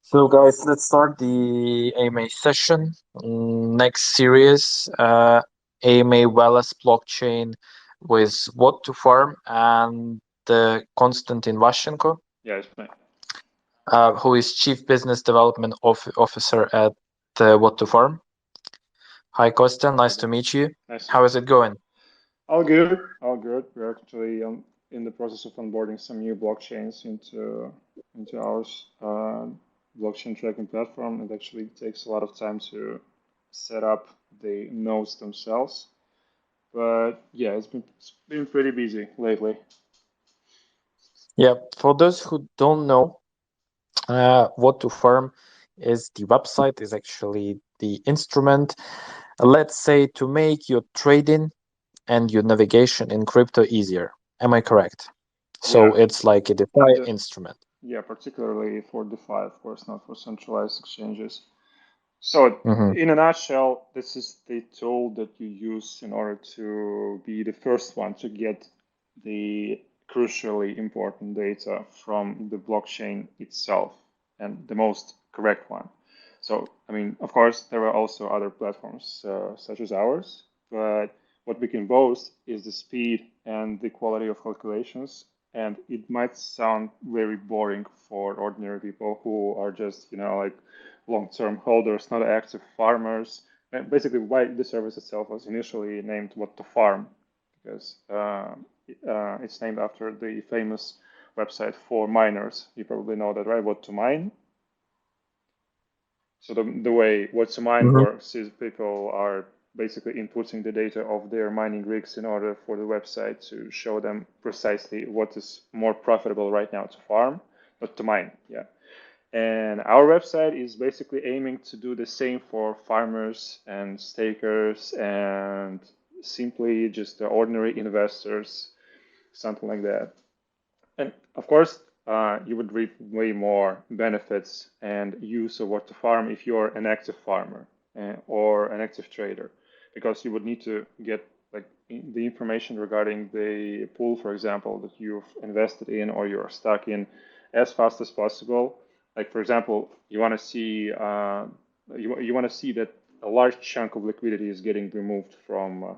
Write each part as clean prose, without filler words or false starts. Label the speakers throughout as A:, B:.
A: So, guys, let's start the AMA session. Next series, AMA Velas blockchain with WhatToFarm and Konstantin Vashchenko,
B: Yes, mate.
A: who is Chief Business Development Officer at WhatToFarm. Hi, Kostan. Nice to meet you.
B: Nice to
A: How
B: meet
A: is
B: you.
A: it going?
B: All good, all good. We're actually in the process of onboarding some new blockchains into our blockchain tracking platform. It actually takes a lot of time to set up the nodes themselves, but yeah, it's been pretty busy lately.
A: Yeah, for those who don't know, WhatToFarm is the website, is actually the instrument, let's say, to make your trading and your navigation in crypto easier. Am I correct?
B: Yeah,
A: So it's like a
B: not
A: DeFi
B: just
A: instrument.
B: yeah, particularly for DeFi, of course, not for centralized exchanges. So,
A: Hmm.
B: in a nutshell, this is the tool that you use in order to be the first one to get the crucially important data from the blockchain itself and the most correct one. So, I mean, of course, there are also other platforms such as ours, but what we can boast is the speed and the quality of calculations. And it might sound very boring for ordinary people who are just, like long-term holders, not active farmers. And basically, why the service itself was initially named WhatToFarm, because it's named after the famous website for miners. You probably know that, right? What to mine. So the way what to mine
A: Hmm.
B: works is people are basically inputting the data of their mining rigs in order for the website to show them precisely what is more profitable right now to farm, not to mine. Yeah. And our website is basically aiming to do the same for farmers and stakers and simply just the ordinary investors, something like that. And of course, you would reap way more benefits and use of WhatToFarm if you're an active farmer or an active trader, because you would need to get like the information regarding the pool, for example, that you've invested in or you're stuck in as fast as possible. Like for example, you want to see you want to see that a large chunk of liquidity is getting removed from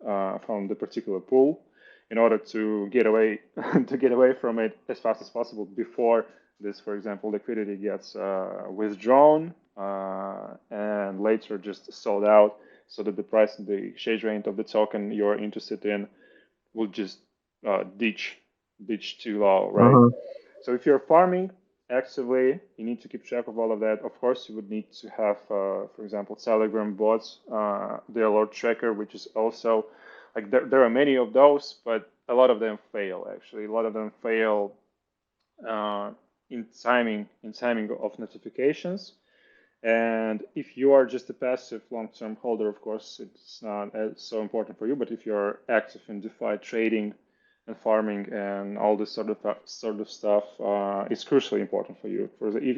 B: the particular pool in order to get away to get away from it as fast as possible before this, for example, liquidity gets withdrawn and later just sold out, so that the price and the exchange rate of the token you're interested in will just ditch too low, right?
A: Hmm.
B: So if you're farming actively, you need to keep track of all of that. Of course, you would need to have, for example, Telegram bots, the alert tracker, which is also like there are many of those, but a lot of them fail. Actually, a lot of them fail uh, in timing of notifications. And if you are just a passive long-term holder, of course, it's not so important for you. But if you're active in DeFi trading and farming and all this sort of stuff, it's crucially important for you.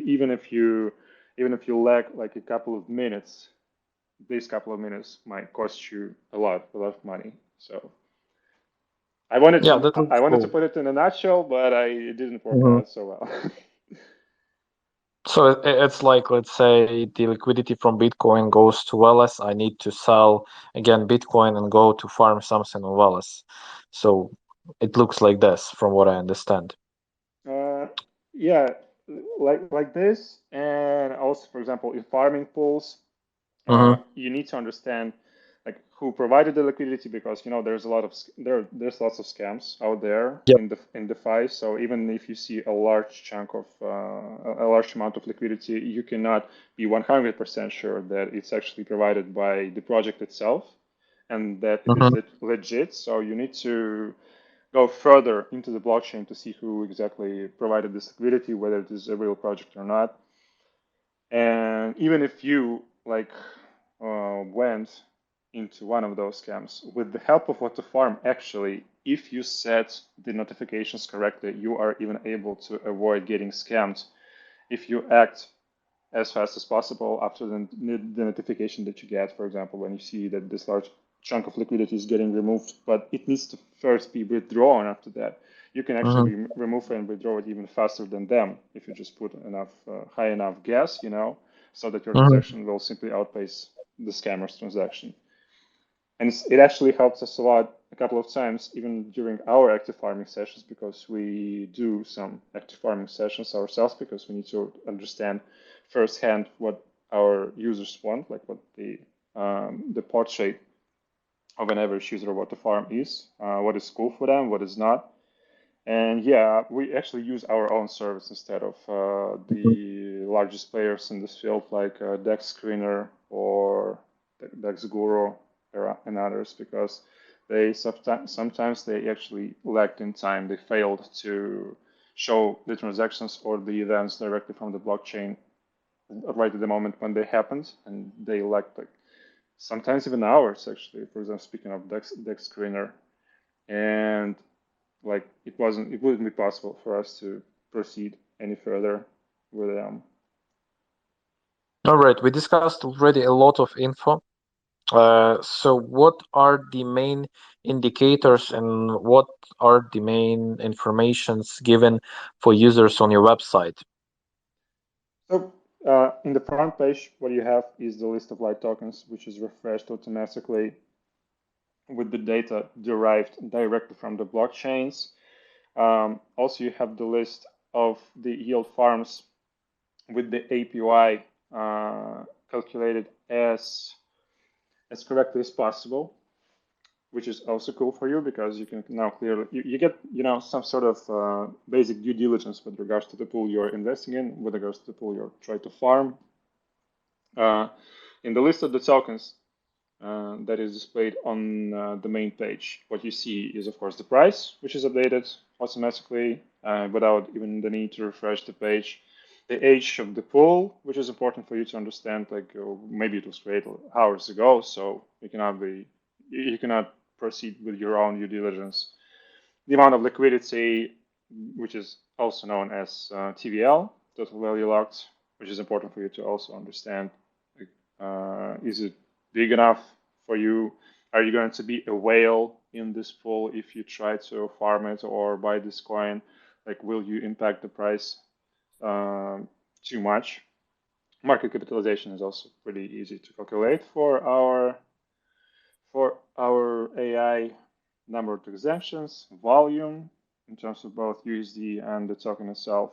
B: Even if you lack like a couple of minutes, these couple of minutes might cost you a lot of money. So I wanted
A: Yeah,
B: to
A: that
B: I
A: looks
B: wanted to
A: cool.
B: put it in a nutshell, but it didn't work
A: Hmm.
B: out so well.
A: So it's like, let's say, the liquidity from Bitcoin goes to Velas. I need to sell again Bitcoin and go to farm something on Velas. So it looks like this, from what I understand.
B: Uh, yeah, like this, and also, for example, in farming pools,
A: Hmm.
B: you need to understand like who provided the liquidity, because there's a lot of there's lots of scams out there
A: Yep.
B: in DeFi. So even if you see a large chunk of a large amount of liquidity, you cannot be 100% sure that it's actually provided by the project itself and that it is
A: Hmm.
B: legit. So you need to go further into the blockchain to see who exactly provided this liquidity, whether it is a real project or not. And even if you like went into one of those scams, with the help of WhatToFarm, actually, if you set the notifications correctly, you are even able to avoid getting scammed if you act as fast as possible after the notification that you get. For example, when you see that this large chunk of liquidity is getting removed, but it needs to first be withdrawn after that. You can actually remove and withdraw it even faster than them if you just put enough high enough gas, so that your transaction will simply outpace the scammer's transaction. And it actually helps us a lot a couple of times, even during our active farming sessions, because we do some active farming sessions ourselves, because we need to understand firsthand what our users want, like what the portrait of an average user of WhatToFarm is, what is cool for them, what is not. And yeah, we actually use our own service instead of the largest players in this field, like Dex Screener or Dex Guru and others, because they sometimes they actually lagged in time. They failed to show the transactions or the events directly from the blockchain right at the moment when they happened, and they lacked like sometimes even hours actually. For example, speaking of Dex Screener, and like it wouldn't be possible for us to proceed any further with them.
A: All right, we discussed already a lot of info. So what are the main indicators and what are the main informations given for users on your website?
B: So in the front page, what you have is the list of light tokens, which is refreshed automatically with the data derived directly from the blockchains. Also, you have the list of the yield farms with the APY calculated as correctly as possible, which is also cool for you because you can now clearly you get some sort of basic due diligence with regards to the pool you're investing in, with regards to the pool you're trying to farm. In the list of the tokens that is displayed on the main page, what you see is of course the price, which is updated automatically without even the need to refresh the page. The age of the pool, which is important for you to understand, like maybe it was created hours ago, so you cannot proceed with your own due diligence. The amount of liquidity, which is also known as TVL, total value locked, which is important for you to also understand. Is it big enough for you? Are you going to be a whale in this pool if you try to farm it or buy this coin? Like, will you impact the price too much? Market capitalization is also pretty easy to calculate for our AI. Number of transactions, volume in terms of both USD and the token itself,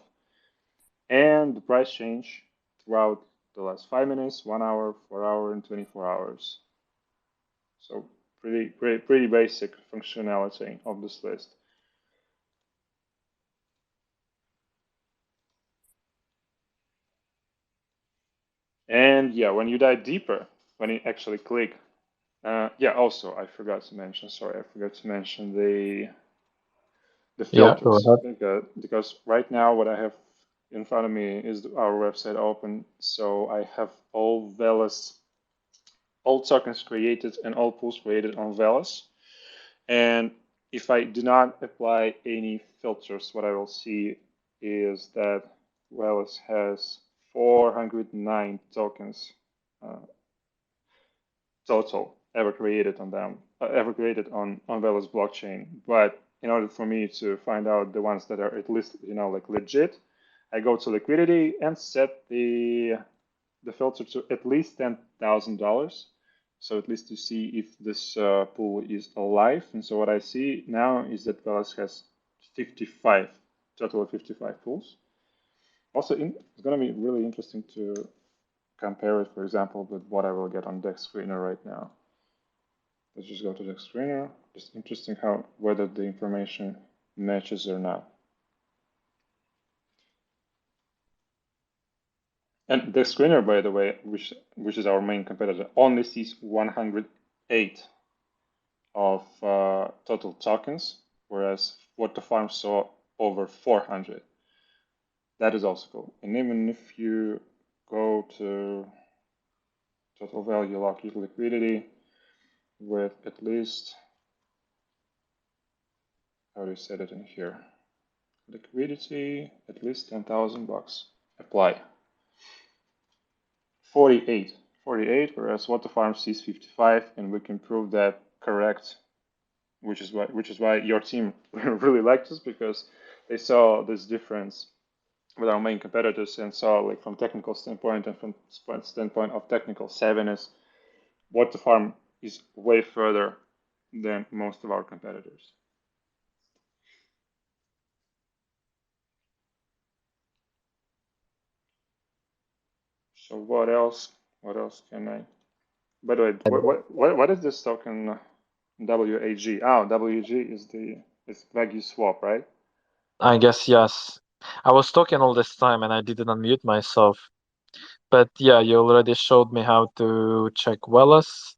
B: and the price change throughout the last 5 minutes, 1 hour, 4 hours, and 24 hours. So pretty basic functionality of this list. And yeah, when you dive deeper, when you actually click, yeah, also I forgot to mention, sorry, I forgot to mention the
A: Yeah, go
B: filters,
A: ahead.
B: because right now what I have in front of me is our website open. So I have all Velas, all tokens created and all pools created on Velas. And if I do not apply any filters, what I will see is that Velas has 409 tokens total ever created on them, ever created on Velas blockchain. But in order for me to find out the ones that are at least like legit, I go to liquidity and set the filter to at least $10,000. So at least to see if this pool is alive. And so what I see now is that Velas has 55, total of 55 pools. Also, it's going to be really interesting to compare it, for example, with what I will get on Dex Screener right now. Let's just go to Dex Screener. Just interesting whether the information matches or not. And the screener, by the way, which is our main competitor, only sees 108 of total tokens, whereas WhatToFarm saw over 400. That is also cool. And even if you go to total value locked liquidity with at least, how do you set it in here? Liquidity, at least $10,000. Apply. 48 48, whereas WhatToFarm sees 55, and we can prove that correct, which is why your team really liked us, because they saw this difference with our main competitors and saw, like, from technical standpoint and from standpoint of technical savviness, WhatToFarm is way further than most of our competitors. So what else? What else can I? By the way, what is this token WAG? Oh, WAG is Wagyu swap, right?
A: I guess yes. I was talking all this time and I didn't unmute myself. But yeah, you already showed me how to check Velas.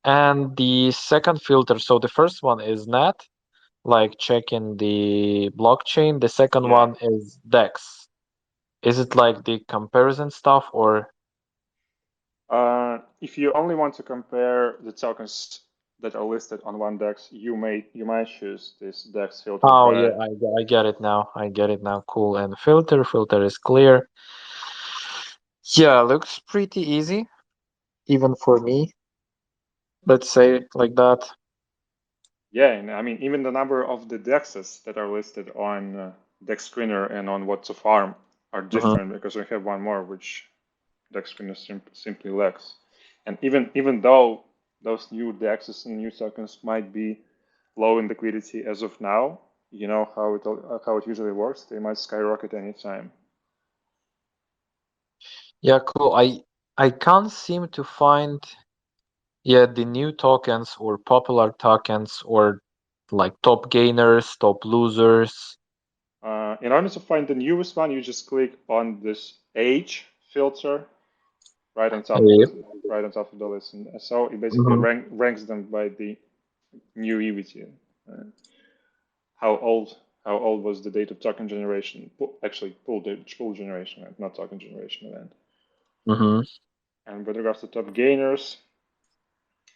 A: And the second filter, so the first one is NAT, like checking the blockchain. The second
B: Yeah.
A: one is DEX. Is it like the comparison stuff or?
B: If you only want to compare the tokens that are listed on one DEX, you might choose this DEX filter.
A: Oh yeah,
B: But
A: I get it now. I get it now. Cool. And filter is clear. Yeah, looks pretty easy, even for me. Let's say like that.
B: yeah, and I mean, even the number of the DEXs that are listed on DEX Screener and on WhatToFarm are different, because we have one more which DEX Screener simply lacks. And even though those new DEXs and new tokens might be low in liquidity as of now, you know how it usually works. They might skyrocket anytime.
A: Yeah, cool. I can't seem to find yet the new tokens or popular tokens or like top gainers, top losers.
B: In order to find the newest one, you just click on this age filter right on top of
A: Yep.
B: the list, and so it basically
A: Mhm.
B: ranks them by the new EVT. Uh, how old was the date of token generation? Actually, pool generation, right? Not token generation event.
A: Mhm.
B: And with regards to top gainers,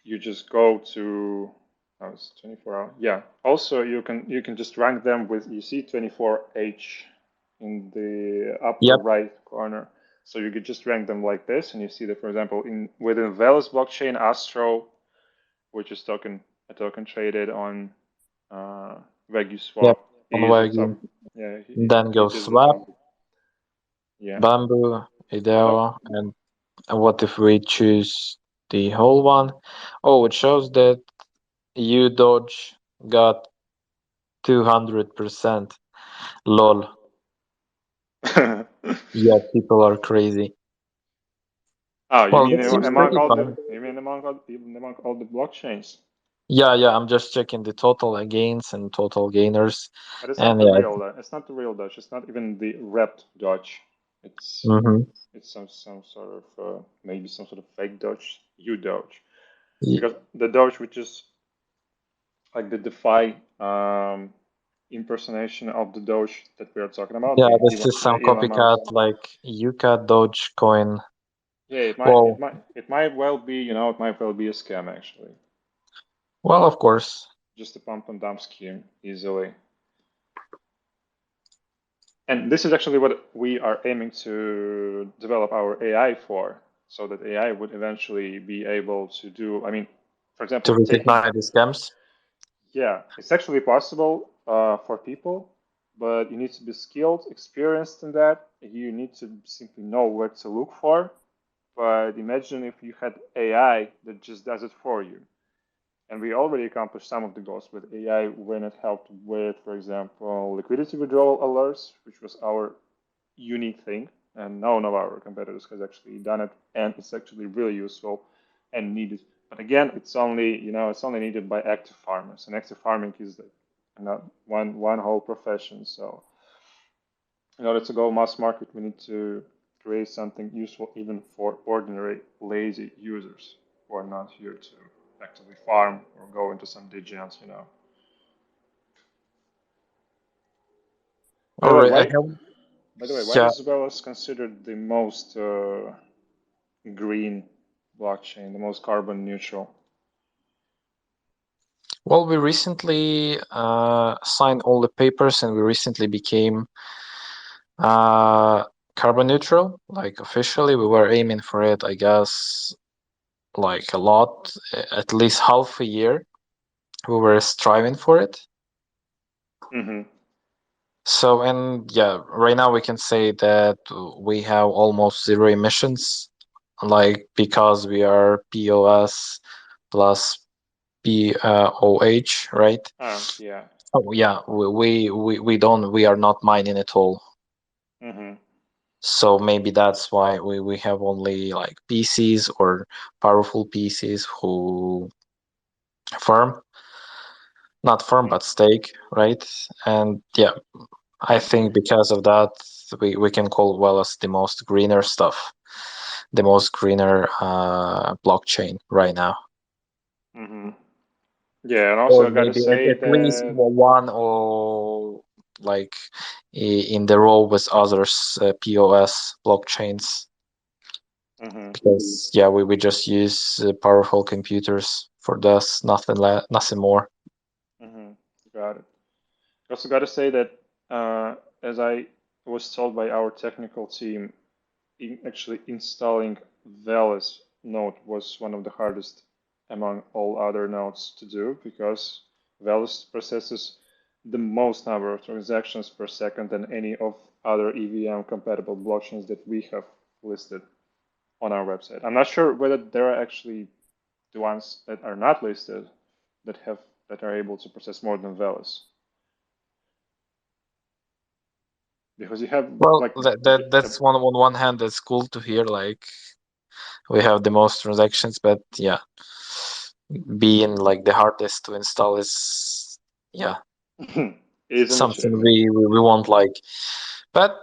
B: you just go to, oh, it's 24 hour. Yeah. Also, you can just rank them with, you see 24H in the upper
A: Yep.
B: right corner. So you could just rank them like this, and you see that, for example, within Velas blockchain, Astro, which is a token traded on Wagyu
A: Yep.
B: swap,
A: On
B: is on top.
A: Wagyu.
B: Yeah,
A: Then
B: it
A: goes
B: is on
A: Swap,
B: top. Yeah.
A: Bamboo,
B: But
A: Ideo, and what if we choose the whole one? Oh, it shows that you Dodge got 200%. Lol. Yeah, people are crazy.
B: oh, you
A: Well,
B: mean
A: that seems
B: among
A: pretty
B: all the
A: fun.
B: blockchains?
A: Yeah, I'm just checking the total gains and total gainers.
B: But it's not
A: And
B: the
A: yeah.
B: real. It's not the real Dodge. It's not even the wrapped Dodge. It's
A: Mm-hmm.
B: it's some sort of maybe some sort of fake Dodge, U Dodge, because the Dodge, which is like the DeFi impersonation of the Doge that we are talking about,
A: Yeah,
B: the
A: this
B: Elon,
A: is some
B: the Elon Musk.
A: copycat like Yuka Dogecoin.
B: Yeah,
A: Well,
B: it might well be, it might well be a scam, actually,
A: well, of course.
B: just a pump and dump scheme easily. And this is actually what we are aiming to develop our AI for, so that AI would eventually be able to do, I mean, for example,
A: To
B: taking,
A: recognize the scams.
B: yeah, it's actually possible for people, but you need to be skilled, experienced in that. You need to simply know where to look for. But imagine if you had AI that just does it for you. And we already accomplished some of the goals with AI when it helped with, for example, liquidity withdrawal alerts, which was our unique thing, and none of our competitors has actually done it, and it's actually really useful and needed. But again, it's only needed by active farmers, and active farming is not one whole profession. So in order to go mass market, we need to create something useful even for ordinary lazy users who are not here to actively farm or go into some DGNs. By
A: All
B: the way,
A: right, I
B: why
A: have.
B: by the way, why
A: Yeah.
B: is Velas considered the most green blockchain, the most carbon neutral?
A: Well, we recently signed all the papers, and we recently became uh, carbon neutral. Like officially, we were aiming for it, I guess, like a lot, at least half a year. We were striving for it. So, and yeah, right now we can say that we have almost zero emissions, like because we are POS plus POH, right?
B: Yeah.
A: Oh yeah, we are not mining at all. So maybe that's why we have only like PCs or powerful PCs who farm, not farm but stake, right? And yeah, I think because of that, we can call Velas the most greener stuff, the most greener blockchain right now.
B: Yeah, and
A: Or
B: also I gotta
A: maybe
B: say
A: at least
B: that
A: one or like in the row with others POS blockchains. Because yeah, we just use powerful computers for this, nothing more.
B: got it. Also gotta say that as I was told by our technical team, actually installing Velas node was one of the hardest among all other nodes to do because Velas processes the most number of transactions per second than any of other EVM compatible blockchains that we have listed on our website. I'm not sure whether there are actually the ones that are not listed that are able to process more than Velas. Because you have
A: Well,
B: like
A: that's one on one hand, that's cool to hear. Like we have the most transactions, but yeah, being like the hardest to install is yeah
B: is an
A: something
B: achievement.
A: we want like. But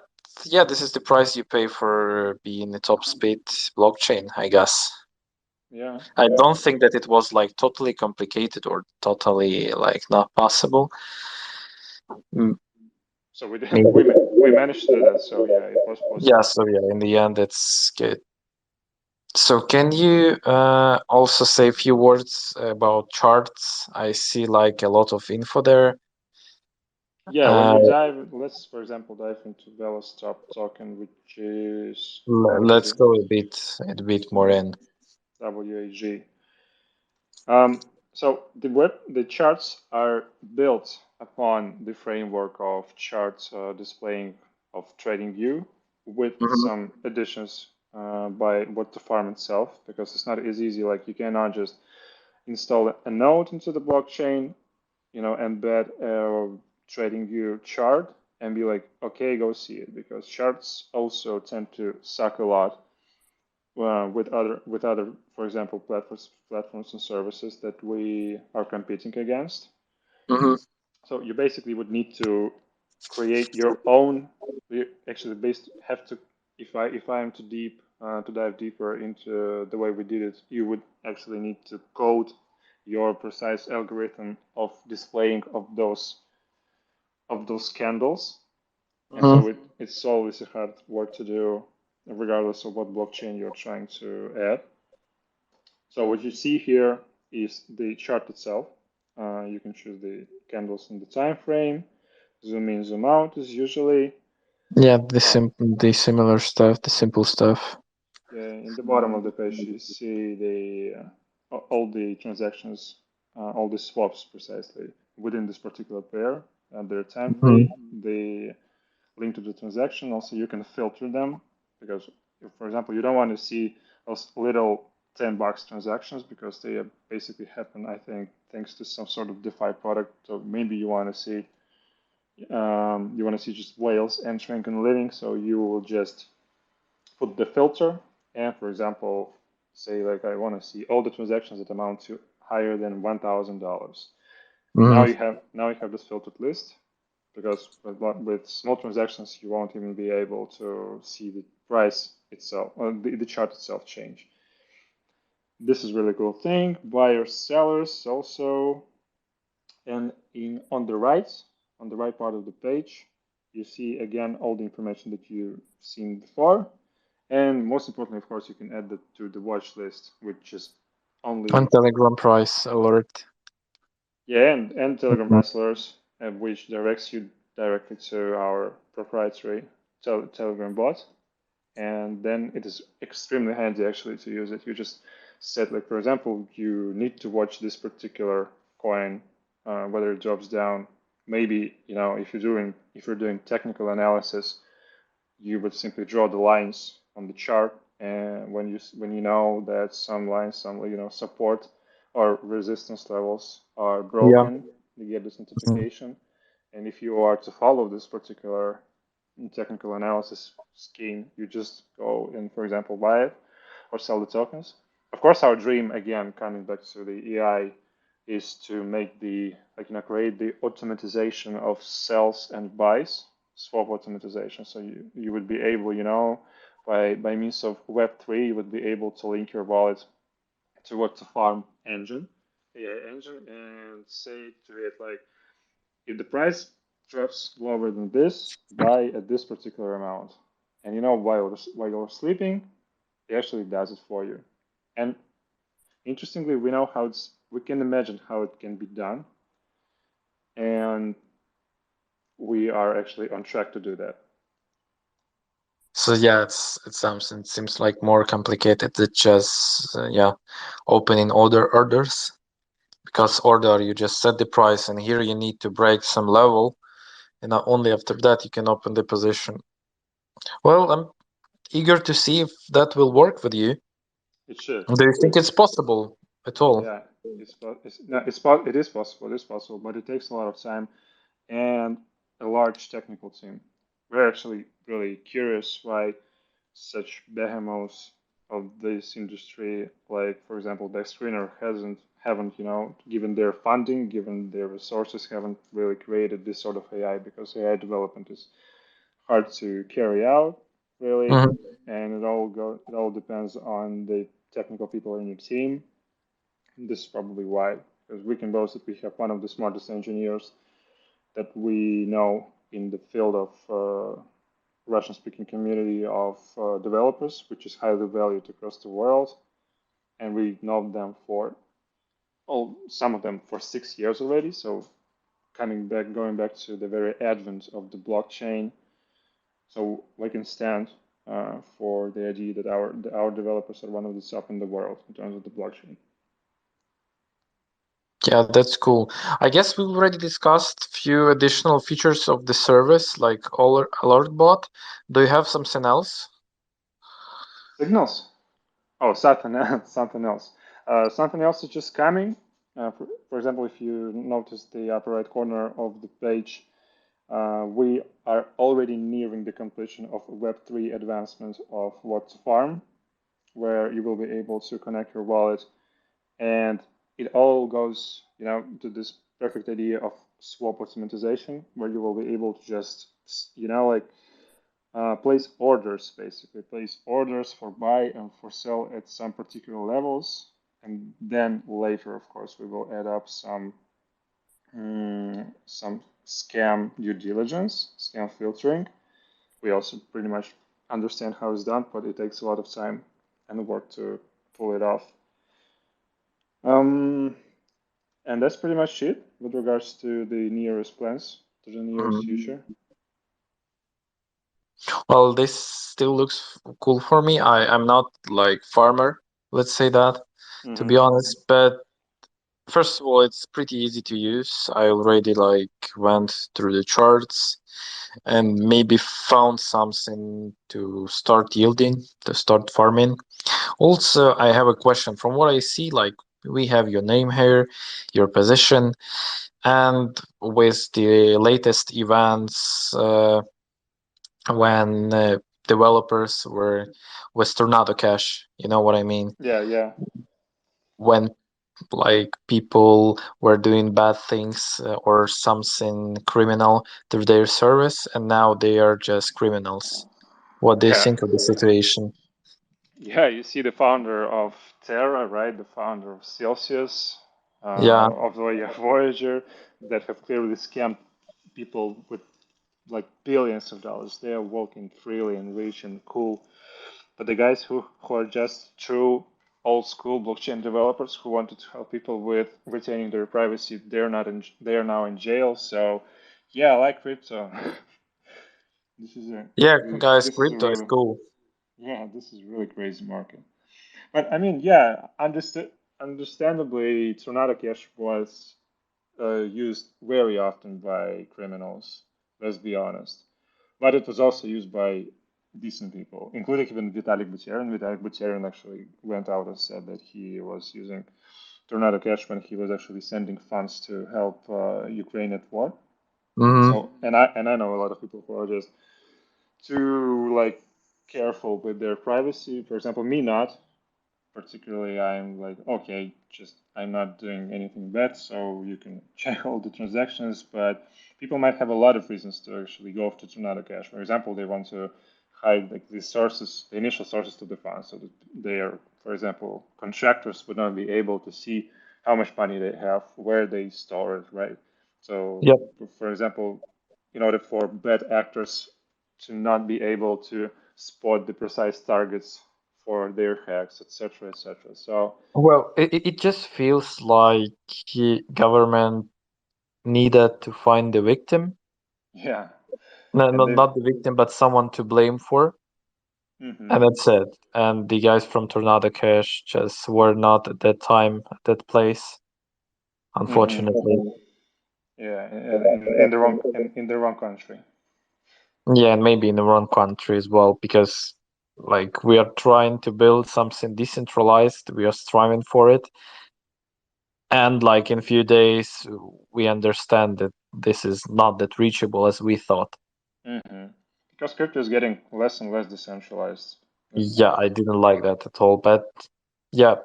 A: yeah, this is the price you pay for being a top speed blockchain, I guess.
B: Yeah.
A: I don't think that it was like totally complicated or totally like not possible.
B: So we
A: Maybe.
B: we managed to do that. So yeah, it was
A: Yeah,
B: possible.
A: so yeah, in the end, it's good. So can you also say a few words about charts? I see like a lot of info there.
B: Yeah, when
A: Uh,
B: you dive, let's for example dive into Velas top token, which is
A: let's
B: WAG.
A: go a bit more in.
B: WAG. So the charts are built upon the framework of charts displaying of TradingView with
A: Mhm.
B: some additions by WhatToFarm itself, because it's not as easy. Like you cannot just install a node into the blockchain, embed a TradingView chart and be like, okay, go see it, because charts also tend to suck a lot with other, for example, platforms and services that we are competing against.
A: Mhm.
B: So you basically would need to create your own. You actually based have to. If I am to dive deeper into the way we did it, you would actually need to code your precise algorithm of displaying of those candles. And
A: Mhm.
B: so it's always a hard work to do, regardless of what blockchain you're trying to add. So what you see here is the chart itself. You can choose the candles in the time frame, zoom in, zoom out as usually.
A: Yeah,
B: Uh,
A: the similar stuff, the simple stuff.
B: in the bottom of the page, you see all the transactions, all the swaps precisely within this particular pair, their time
A: Mhm.
B: frame, the link to the transaction. Also, you can filter them because, if, for example, you don't want to see those little $10 transactions because they basically happen, I think, thanks to some sort of DeFi product. So maybe you want to see just whales entering and leaving. So you will just put the filter and, for example, say like I want to see all the transactions that amount to higher than $1,000.
A: Mhm.
B: Now you have this filtered list, because with small transactions you won't even be able to see the price itself or the chart itself change. This is really cool thing. Buyers, sellers also, and on the right part of the page, you see again all the information that you've seen before, and most importantly, of course, you can add that to the watch list, which is
A: On
B: only
A: Telegram price alert.
B: yeah, and Telegram
A: Mhm.
B: price alerts, which directs you directly to our proprietary Telegram bot. And then it is extremely handy actually to use it. You just said, like, for example, you need to watch this particular coin, whether it drops down. Maybe, if you're doing technical analysis, you would simply draw the lines on the chart, and when you know that some lines, some support or resistance levels are
A: Yeah.
B: broken, you get this notification. And if you are to follow this particular technical analysis scheme, you just go and, for example, buy it or sell the tokens. Of course, our dream, again, coming back to the AI, is to make create the automatization of sells and buys, swap automatization. So you would be able, by means of Web3, you would be able to link your wallet to WhatToFarm engine, AI engine, and say to it like, if the price drops lower than this, buy at this particular amount. And while you're sleeping, it actually does it for you. And interestingly, we can imagine how it can be done, and we are actually on track to do that.
A: So yeah, it seems like more complicated than just opening orders, because order you just set the price, and here you need to break some level, and only after that you can open the position. Well, I'm eager to see if that will work with you.
B: It should.
A: Do you think it's possible at all?
B: Yeah, it is possible. It is possible, but it takes a lot of time and a large technical team. We're actually really curious why such behemoths of this industry, like for example, the screener haven't given their funding, given their resources, haven't really created this sort of AI, because AI development is hard to carry out, really,
A: Mhm.
B: and it all depends on the technical people in your team. And this is probably why, because we can boast that we have one of the smartest engineers that we know in the field of Russian-speaking community of developers, which is highly valued across the world, and we know them for some of them for 6 years already. So going back to the very advent of the blockchain, so we can stand for the idea that our developers are one of the top in the world in terms of the blockchain.
A: Yeah, that's cool. I guess we already discussed few additional features of the service, like alert bot. Do you have something else?
B: Signals. Oh, something else. Something else. Something else is just coming. For example, if you notice the upper right corner of the page, we are already nearing the completion of Web3 advancement of WhatToFarm, where you will be able to connect your wallet, and it all goes, to this perfect idea of swap automatization, where you will be able to just, place orders, basically place orders for buy and for sell at some particular levels, and then later, of course, we will add up some scam due diligence, scam filtering. We also pretty much understand how it's done, but it takes a lot of time and work to pull it off. And that's pretty much it with regards to the nearest plans, to the nearest future.
A: Well, this still looks cool for me. I'm not like farmer, let's say that, to
B: Mm-hmm.
A: be honest, but first of all, it's pretty easy to use. I already like went through the charts and maybe found something to start yielding, to start farming. Also, I have a question. From what I see, like we have your name here, your position, and with the latest events, when developers were with Tornado Cash, you know what I mean?
B: Yeah, yeah.
A: When like people were doing bad things or something criminal through their service, and now they are just criminals. What do you
B: Yeah.
A: think of the situation?
B: Yeah, you see the founder of Terra, right? The founder of Celsius,
A: Yeah,
B: of the Voyager, that have clearly scammed people with like billions of dollars. They are walking freely and rich and cool. But the guys who are just true old school blockchain developers who wanted to help people with retaining their privacy, they are now in jail. So yeah, I like crypto. This is a
A: yeah,
B: really
A: guys,
B: this is a
A: crypto is
B: really
A: cool.
B: yeah, this is a really crazy market. But I mean, yeah, understandably, Tornado Cash was used very often by criminals. Let's be honest. But it was also used by decent people, including even Vitalik Buterin. Vitalik Buterin actually went out and said that he was using Tornado Cash when he was actually sending funds to help Ukraine at war.
A: Mm-hmm.
B: So, and I know a lot of people who are just too like careful with their privacy. For example, me not particularly. I'm like, okay, just I'm not doing anything bad, so you can check all the transactions. But people might have a lot of reasons to actually go to Tornado Cash. For example, they want to hide like the sources, the initial sources to the fund, so that they are, for example, contractors would not be able to see how much money they have, where they store it, right? So,
A: Yep.
B: for example, in order for bad actors to not be able to spot the precise targets for their hacks, etc., etc. So,
A: Well, it just feels like government needed to find the victim.
B: yeah,
A: No,
B: and they've.
A: not the victim, but someone to blame for.
B: Mm-hmm,
A: And that's it. And the guys from Tornado Cash just were not at that time at that place,
B: mm-hmm.
A: unfortunately.
B: Yeah, in the wrong in the wrong country.
A: Yeah, and maybe in the wrong country as well, because like we are trying to build something decentralized, we are striving for it. And like in a few days, we understand that this is not that reachable as we thought.
B: Mm-hmm. Because crypto is getting less and less decentralized. Let's be
A: Yeah,
B: honest.
A: I didn't like that at all. But yeah,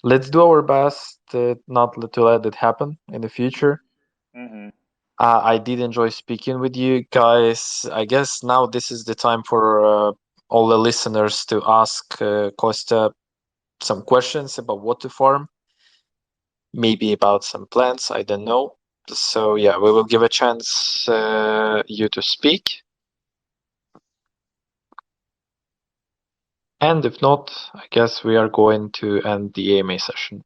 A: let's do our best not to let it happen in the future.
B: Mm-hmm.
A: I did enjoy speaking with you guys. I guess now this is the time for all the listeners to ask Costa some questions about what to farm, maybe about some plants. I don't know. So yeah, we will give a chance you to speak. And if not, I guess we are going to end the AMA session.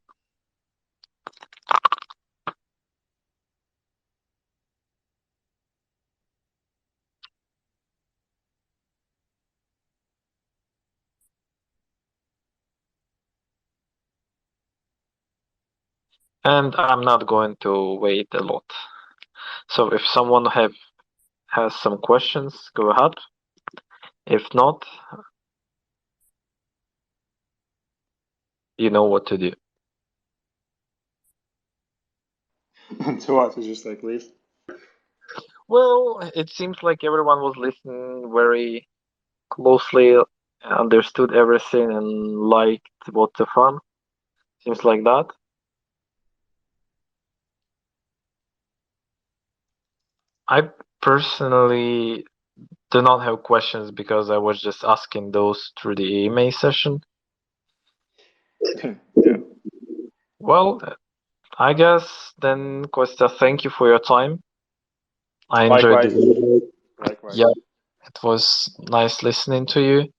A: And I'm not going to wait a lot. So if someone has some questions, go ahead. If not, you know what to do.
B: To us, it's just like leave.
A: Well, it seems like everyone was listening very closely, understood everything, and liked WhatToFarm. Seems like that. I personally do not have questions because I was just asking those through the AMA session.
B: Yeah.
A: Well, I guess then, Costa, thank you for your time. I enjoyed the
B: Likewise.
A: interview. Yeah,
B: Likewise.
A: it was nice listening to you.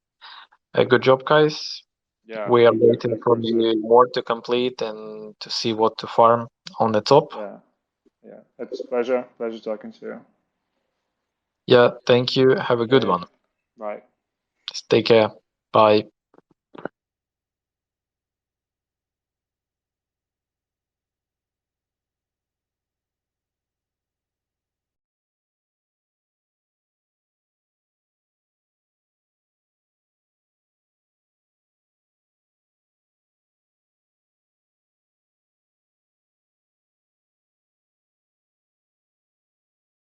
A: Good job, guys.
B: Yeah.
A: We are
B: Yeah.
A: waiting for
B: Likewise.
A: you more to complete and to see what to farm on the top.
B: Yeah. Yeah. It's a pleasure. Pleasure talking to you.
A: Yeah, thank you. Have a good
B: Okay.
A: one.
B: Bye.
A: Take care. Bye.